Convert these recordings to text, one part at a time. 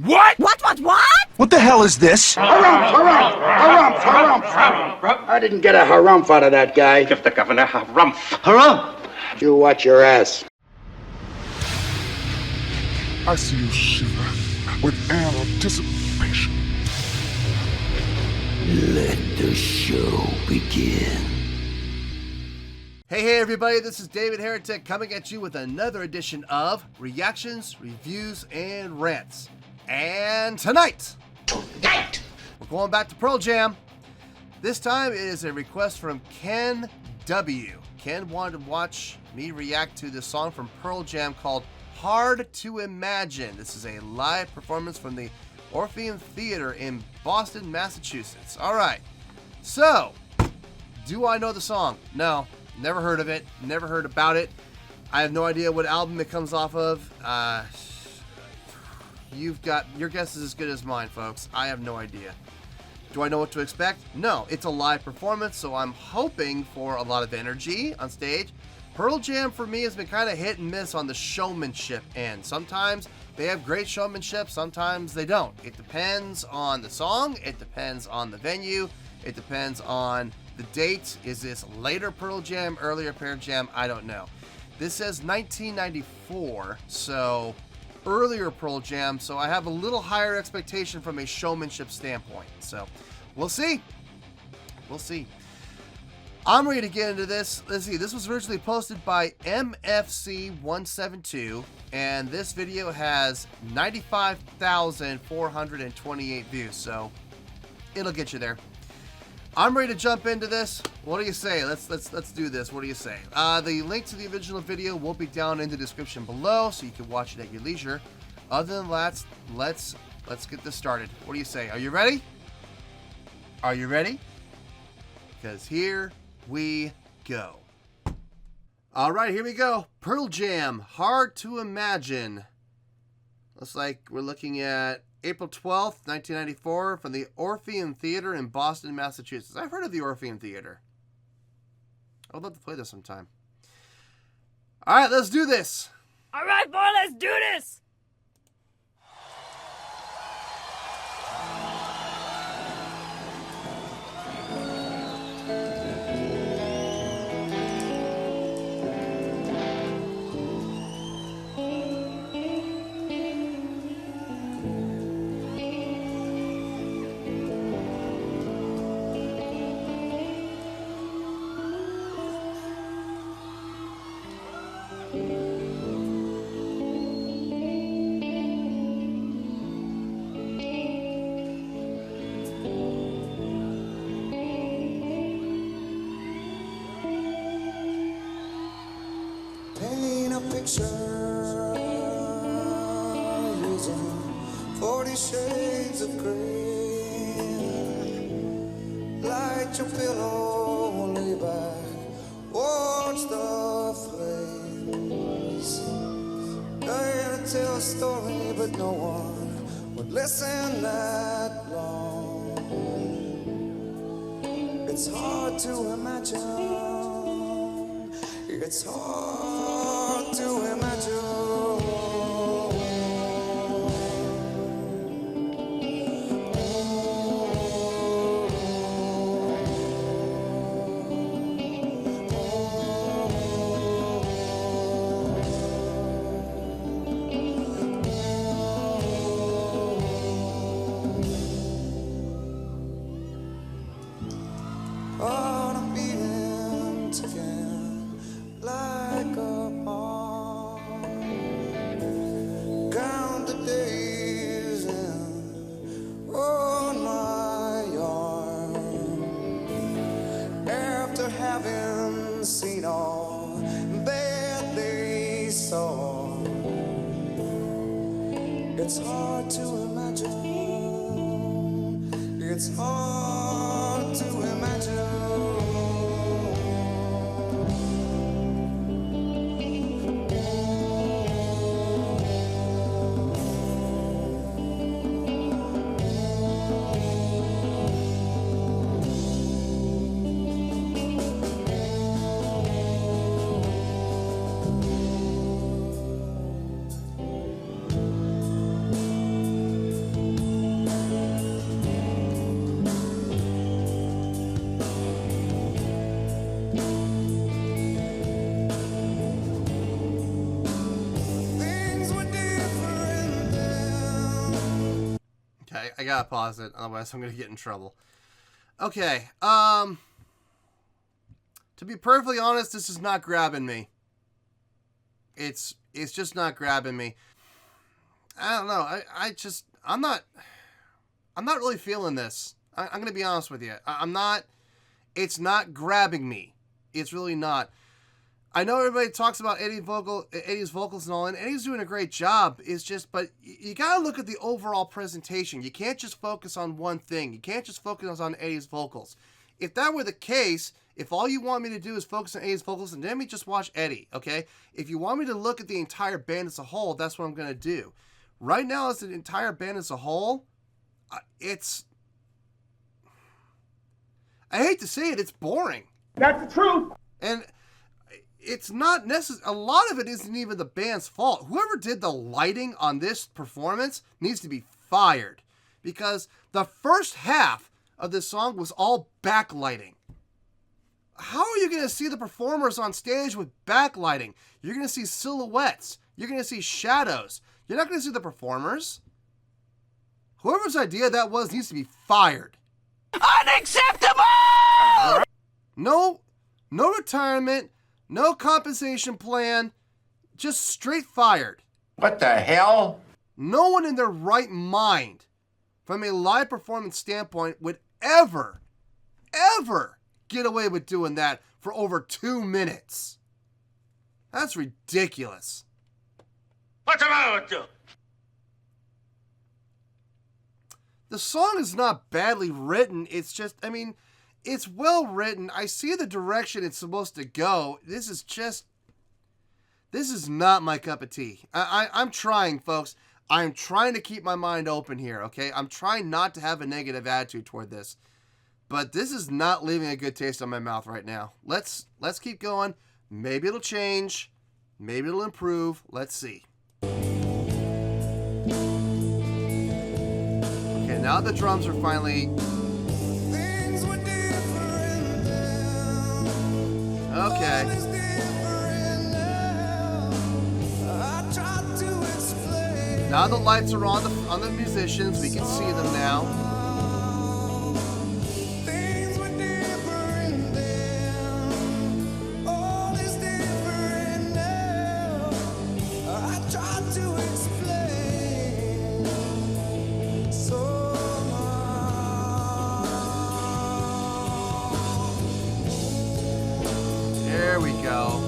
What? What? What the hell is this? Harumph! I didn't get a harumph out of that guy. Give the governor harumph. Harumph! You watch your ass. I see you shiver with anticipation. Let the show begin. Hey everybody, this is David Heretic coming at you with another edition of Reactions, Reviews, and Rants. And tonight, we're going back to Pearl Jam. This time it is a request from Ken W. Ken wanted to watch me react to this song from Pearl Jam called Hard to Imagine. This is a live performance from the Orpheum Theater in Boston, Massachusetts. Alright, so, do I know the song? No. Never heard of it. Never heard about it. I have no idea what album it comes off of. Your guess is as good as mine, folks. I have no idea. Do I know what to expect? No. It's a live performance, so I'm hoping for a lot of energy on stage. Pearl Jam for me has been kind of hit and miss on the showmanship end. Sometimes they have great showmanship, sometimes they don't. It depends on the song. It depends on the venue. It depends on the date. Is this later Pearl Jam, earlier Pearl Jam? I don't know. This says 1994, so earlier Pearl Jam, so I have a little higher expectation from a showmanship standpoint. So we'll see. We'll see. I'm ready to get into this. Let's see. This was originally posted by MFC172, and this video has 95,428 views, so it'll get you there. I'm ready to jump into this. What do you say? Let's do this. What do you say? The link to the original video will be down in the description below, so you can watch it at your leisure. Other than that, let's get this started. What do you say? Are you ready? Are you ready? Because here we go. All right, here we go. Pearl Jam, Hard to Imagine. Looks like we're looking at April 12th, 1994, from the Orpheum Theater in Boston, Massachusetts. I've heard of the Orpheum Theater. I would love to play this sometime. All right, let's do this. All right, boy, let's do this. Picture using 40 shades of gray. Light your pillow, lay back, watch the flames. Trying to tell a story, but no one would listen that long. It's hard to imagine. It's hard to imagine. On a beating again, like a bomb. Count the days in on my arm. After having seen all that they saw, it's hard to imagine. It's hard to imagine. Okay, I gotta pause it, otherwise I'm gonna get in trouble. Okay, to be perfectly honest, this is not grabbing me. It's just not grabbing me. I don't know. I'm not really feeling this. I'm gonna be honest with you. I'm not. It's not grabbing me. It's really not. I know everybody talks about Eddie's vocals and all, and Eddie's doing a great job. It's just, but you gotta look at the overall presentation. You can't just focus on one thing. You can't just focus on Eddie's vocals. If that were the case, if all you want me to do is focus on Eddie's vocals, then let me just watch Eddie, okay? If you want me to look at the entire band as a whole, that's what I'm gonna do. Right now, as the entire band as a whole, it's... I hate to say it, it's boring. That's the truth. And it's not necessary. A lot of it isn't even the band's fault. Whoever did the lighting on this performance needs to be fired, because the first half of this song was all backlighting. How are you going to see the performers on stage with backlighting? You're going to see silhouettes. You're going to see shadows. You're not going to see the performers. Whoever's idea that was needs to be fired. Unacceptable! No retirement, no compensation plan, just straight fired. What the hell? No one in their right mind, from a live performance standpoint, would ever get away with doing that for over 2 minutes. That's ridiculous. What's the matter with you? The song is not badly written. It's just, I mean, it's well written. I see the direction it's supposed to go. This is not my cup of tea. I'm trying, folks. I'm trying to keep my mind open here, okay? I'm trying not to have a negative attitude toward this. But this is not leaving a good taste in my mouth right now. Let's keep going. Maybe it'll change. Maybe it'll improve. Let's see. Okay, now the drums are finally... Things were different then. Okay. All is different now. I tried to explain. Now the lights are on the musicians. We can see them now. Things were different then. All is different now. I tried to explain somehow. There we go.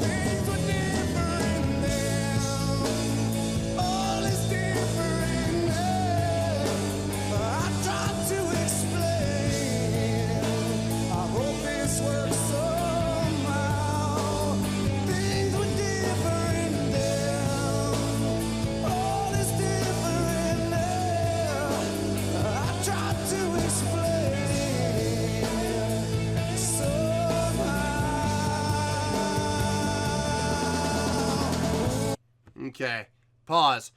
Things were different then. All is different now. I tried to explain. I hope this works somehow. Things were different then. All is different now. I tried to explain somehow. Okay. Pause.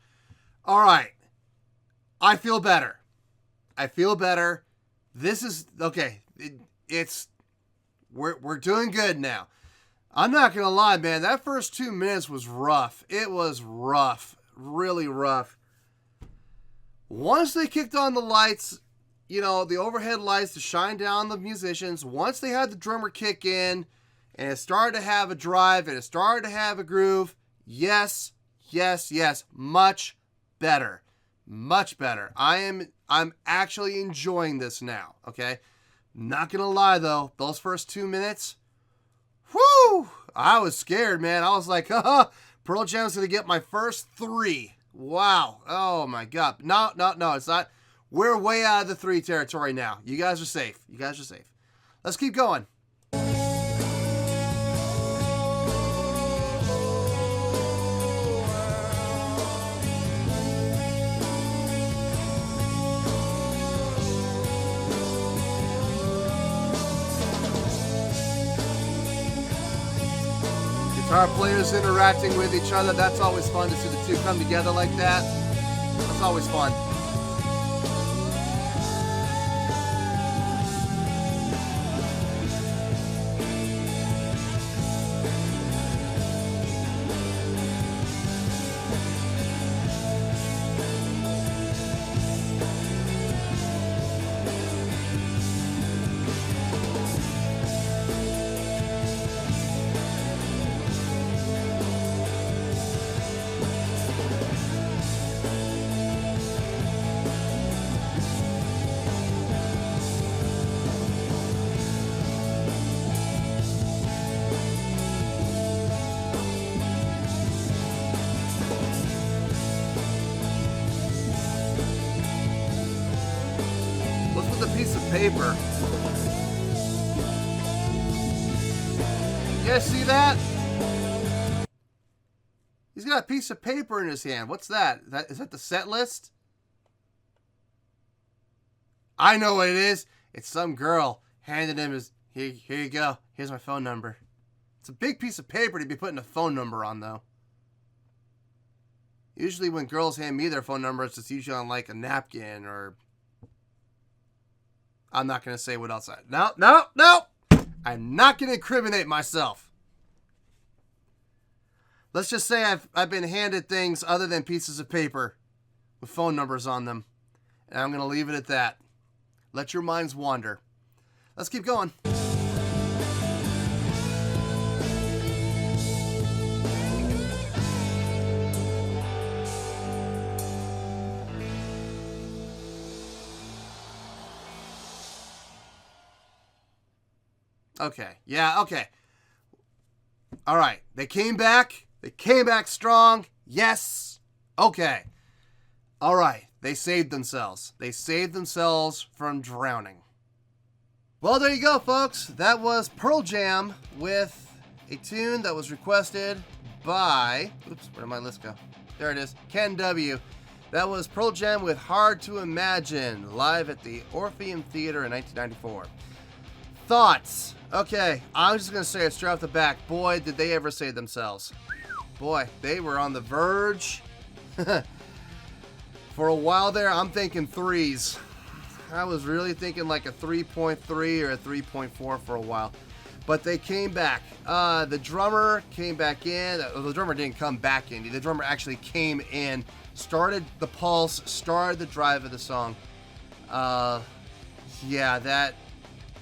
All right. I feel better. This is okay. We're doing good now. I'm not gonna lie, man. That first 2 minutes was rough. It was rough, really rough. Once they kicked on the lights, you know, the overhead lights to shine down the musicians. Once they had the drummer kick in, and it started to have a drive, and it started to have a groove. Yes. Much better. I'm actually enjoying this now, okay? Not gonna lie, though. Those first 2 minutes, whoo! I was scared, man. I was like, Pearl Jam's gonna get my first 3. Wow. Oh, my God. No, it's not. We're way out of the 3 territory now. You guys are safe. Let's keep going. Guitar players interacting with each other. That's always fun to see the two come together like that. That's always fun. What's with the piece of paper? You guys see that? He's got a piece of paper in his hand. What's that? Is that the set list? I know what it is. It's some girl handing him his, here you go. Here's my phone number. It's a big piece of paper to be putting a phone number on, though. Usually when girls hand me their phone number, it's just usually on like a napkin or... I'm not going to say what else. No. I'm not going to incriminate myself. Let's just say I've been handed things other than pieces of paper with phone numbers on them. And I'm going to leave it at that. Let your minds wander. Let's keep going. Okay. Yeah, okay. All right. They came back. They came back strong. Yes. Okay. All right. They saved themselves. They saved themselves from drowning. Well, there you go, folks. That was Pearl Jam with a tune that was requested by... Oops, where did my list go? There it is. Ken W. That was Pearl Jam with Hard to Imagine, live at the Orpheum Theater in 1994. Thoughts? Okay, I'm just going to say it straight off the back. Boy, did they ever save themselves. Boy, they were on the verge. For a while there, I'm thinking threes. I was really thinking like a 3.3 or a 3.4 for a while. But they came back. The drummer came back in. The drummer didn't come back in. The drummer actually came in, started the pulse, started the drive of the song. Yeah,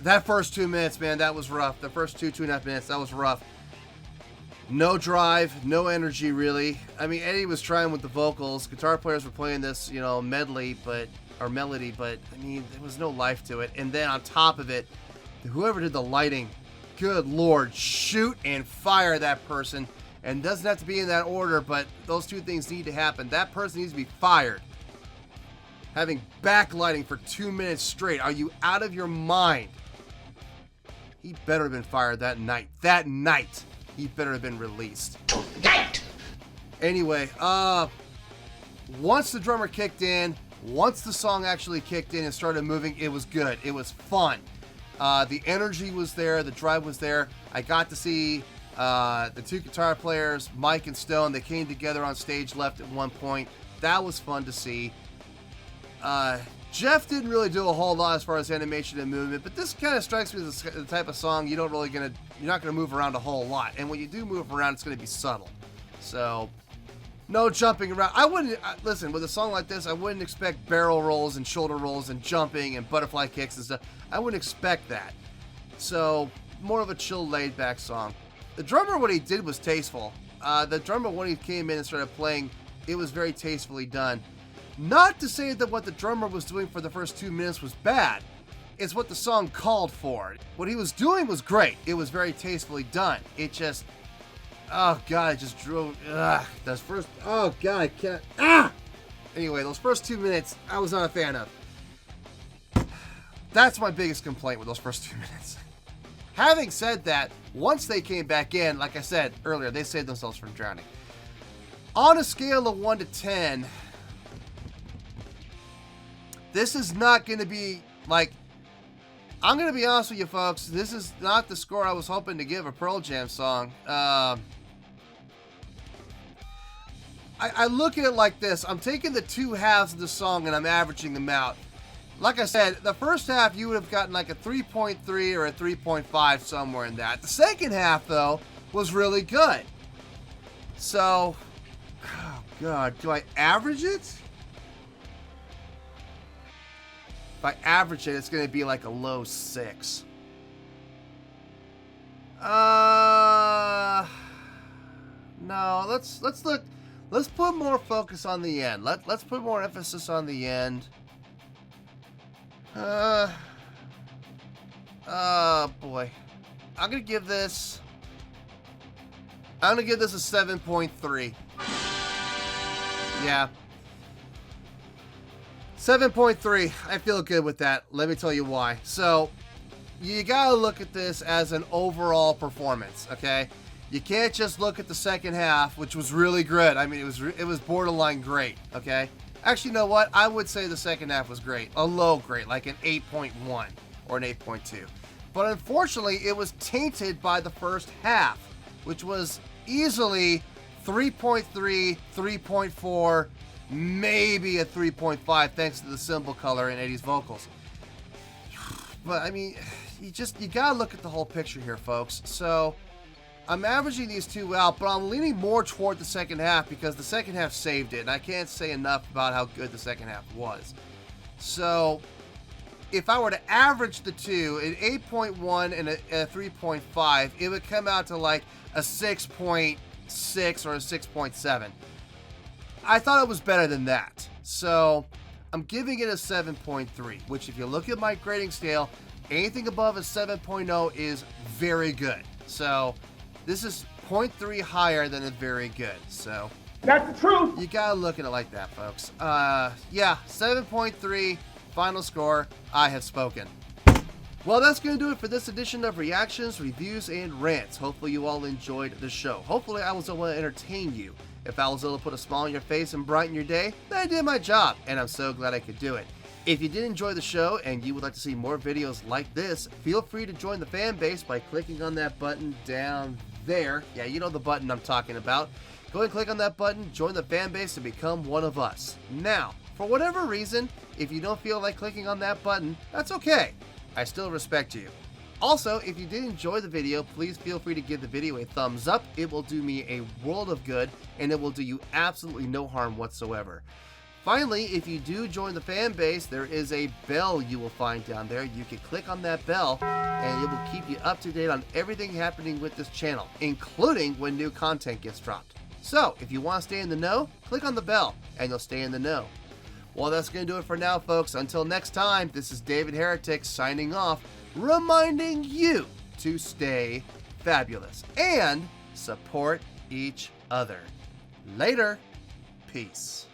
that first 2 minutes, man, that was rough. The first two and a half minutes, that was rough. No drive, no energy, really. I mean, Eddie was trying with the vocals. Guitar players were playing this, melody, but I mean, there was no life to it. And then on top of it, whoever did the lighting, good Lord, shoot and fire that person. And it doesn't have to be in that order, but those two things need to happen. That person needs to be fired. Having backlighting for 2 minutes straight. Are you out of your mind? He better have been fired that night. That night, he better have been released. Tonight! Anyway, once the drummer kicked in, once the song actually kicked in and started moving, it was good. It was fun. The energy was there. The drive was there. I got to see the two guitar players, Mike and Stone. They came together on stage left at one point. That was fun to see. Jeff didn't really do a whole lot as far as animation and movement, but this kind of strikes me as the type of song you're not gonna move around a whole lot, and when you do move around, it's gonna be subtle. So, no jumping around. Listen, with a song like this, I wouldn't expect barrel rolls and shoulder rolls and jumping and butterfly kicks and stuff. I wouldn't expect that. So, more of a chill, laid-back song. The drummer, what he did was tasteful. The drummer, when he came in and started playing, it was very tastefully done. Not to say that what the drummer was doing for the first 2 minutes was bad. It's what the song called for. What he was doing was great. It was very tastefully done. It just... Oh, God, it just drove... those first... Oh, God, I can't... Anyway, those first 2 minutes, I was not a fan of. That's my biggest complaint with those first 2 minutes. Having said that, once they came back in, like I said earlier, they saved themselves from drowning. On a scale of 1 to 10... This is not going to be, like, I'm going to be honest with you, folks. This is not the score I was hoping to give a Pearl Jam song. I look at it like this. I'm taking the two halves of the song and I'm averaging them out. Like I said, the first half you would have gotten like a 3.3 or a 3.5, somewhere in that. The second half, though, was really good. So, oh God, do I average it? If I average it, it's going to be like a low 6. No, let's look. Let's put more focus on the end. Let's put more emphasis on the end. Boy. I'm gonna give this a 7.3. Yeah. 7.3. I feel good with that. Let me tell you why. So, you gotta look at this as an overall performance, okay? You can't just look at the second half, which was really good. I mean, it was borderline great, okay? Actually, you know what? I would say the second half was great. A low grade, like an 8.1 or an 8.2. But unfortunately, it was tainted by the first half, which was easily 3.3, 3.4, maybe a 3.5, thanks to the symbol color and Eddie's vocals. But, I mean, you gotta look at the whole picture here, folks. So, I'm averaging these two out, but I'm leaning more toward the second half because the second half saved it, and I can't say enough about how good the second half was. So, if I were to average the two, an 8.1 and a 3.5, it would come out to like a 6.6 or a 6.7. I thought it was better than that. So, I'm giving it a 7.3, which if you look at my grading scale, anything above a 7.0 is very good. So, this is 0.3 higher than a very good. So, That's the truth. you gotta look at it like that, folks. Yeah, 7.3, final score. I have spoken. Well, that's going to do it for this edition of Reactions, Reviews, and Rants. Hopefully you all enjoyed the show. Hopefully I was able to entertain you. If I was able to put a smile on your face and brighten your day, then I did my job, and I'm so glad I could do it. If you did enjoy the show and you would like to see more videos like this, feel free to join the fan base by clicking on that button down there. Yeah, you know the button I'm talking about. Go ahead and click on that button, join the fan base, and become one of us. Now, for whatever reason, if you don't feel like clicking on that button, that's okay. I still respect you. Also, if you did enjoy the video, please feel free to give the video a thumbs up. It will do me a world of good, and it will do you absolutely no harm whatsoever. Finally, if you do join the fan base, there is a bell you will find down there. You can click on that bell, and it will keep you up to date on everything happening with this channel, including when new content gets dropped. So, if you want to stay in the know, click on the bell, and you'll stay in the know. Well, that's going to do it for now, folks. Until next time, this is David Heretic signing off, reminding you to stay fabulous and support each other. Later. Peace.